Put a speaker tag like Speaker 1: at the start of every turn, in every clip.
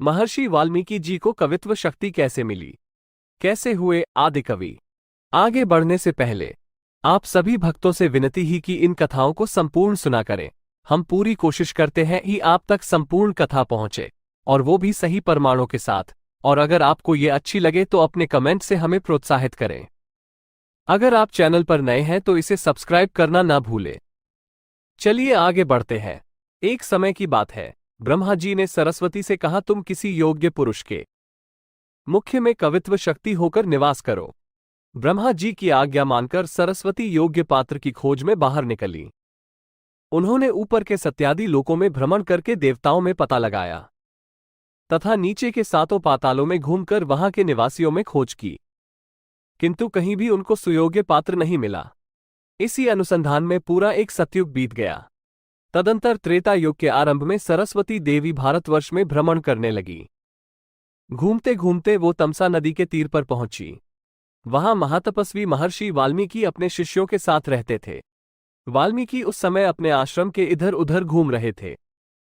Speaker 1: महर्षि वाल्मीकि जी को कवित्व शक्ति कैसे मिली? कैसे हुए आदि कवि? आगे बढ़ने से पहले आप सभी भक्तों से विनती ही कि इन कथाओं को संपूर्ण सुना करें। हम पूरी कोशिश करते हैं कि आप तक संपूर्ण कथा पहुंचे, और वो भी सही प्रमाणों के साथ। और अगर आपको ये अच्छी लगे तो अपने कमेंट से हमें प्रोत्साहित करें। अगर आप चैनल पर नए हैं तो इसे सब्सक्राइब करना ना भूलें। चलिए आगे बढ़ते हैं। एक समय की बात है, ब्रह्मा जी ने सरस्वती से कहा, तुम किसी योग्य पुरुष के मुख्य में कवित्व शक्ति होकर निवास करो। ब्रह्मा जी की आज्ञा मानकर सरस्वती योग्य पात्र की खोज में बाहर निकली। उन्होंने ऊपर के सत्यादि लोकों में भ्रमण करके देवताओं में पता लगाया तथा नीचे के सातों पातालों में घूमकर वहां के निवासियों में खोज की, किंतु कहीं भी उनको सुयोग्य पात्र नहीं मिला। इसी अनुसंधान में पूरा एक सतयुग बीत गया। तदंतर त्रेता युग के आरंभ में सरस्वती देवी भारतवर्ष में भ्रमण करने लगी। घूमते घूमते वो तमसा नदी के तीर पर पहुंची। वहां महातपस्वी महर्षि वाल्मीकि अपने शिष्यों के साथ रहते थे। वाल्मीकि उस समय अपने आश्रम के इधर उधर घूम रहे थे।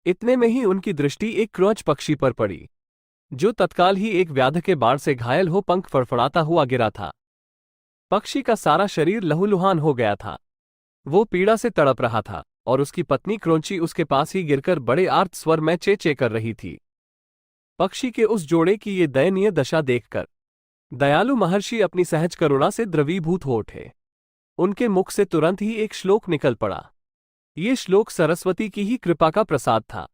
Speaker 1: इतने में ही उनकी दृष्टि एक क्रोंच पक्षी पर पड़ी, जो तत्काल ही एक व्याध के बाण से घायल हो पंख फड़फड़ाता हुआ गिरा था। पक्षी का सारा शरीर लहूलुहान हो गया था। वो पीड़ा से तड़प रहा था और उसकी पत्नी क्रोंची उसके पास ही गिरकर बड़े आर्त स्वर में चें-चें कर रही थी। पक्षी के उस जोड़े की ये दयनीय दशा देखकर दयालु महर्षि अपनी सहज करुणा से द्रवीभूत हो उठे। उनके मुख से तुरंत ही एक श्लोक निकल पड़ा। ये श्लोक सरस्वती की ही कृपा का प्रसाद था।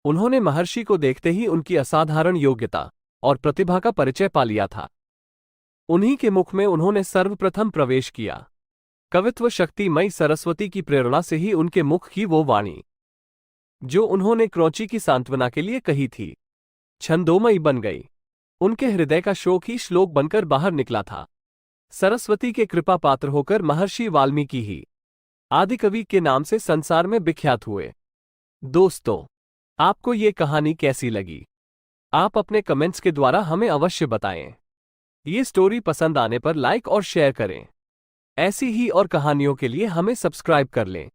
Speaker 1: उन्होंने महर्षि को देखते ही उनकी असाधारण योग्यता और प्रतिभा का परिचय पा लिया था। उन्हीं के मुख में उन्होंने सर्वप्रथम प्रवेश किया। कवित्व शक्तिमयी सरस्वती की प्रेरणा से ही उनके मुख की वो वाणी, जो उन्होंने क्रोंची की सांत्वना के लिए कही थी, छंदोमयी बन गई। उनके हृदय का शोक ही श्लोक बनकर बाहर निकला था। सरस्वती के कृपा पात्र होकर महर्षि वाल्मीकि ही आदिकवि के नाम से संसार में विख्यात हुए। दोस्तों, आपको ये कहानी कैसी लगी? आप अपने कमेंट्स के द्वारा हमें अवश्य बताएं। ये स्टोरी पसंद आने पर लाइक और शेयर करें। ऐसी ही और कहानियों के लिए हमें सब्सक्राइब कर लें।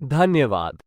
Speaker 1: धन्यवाद।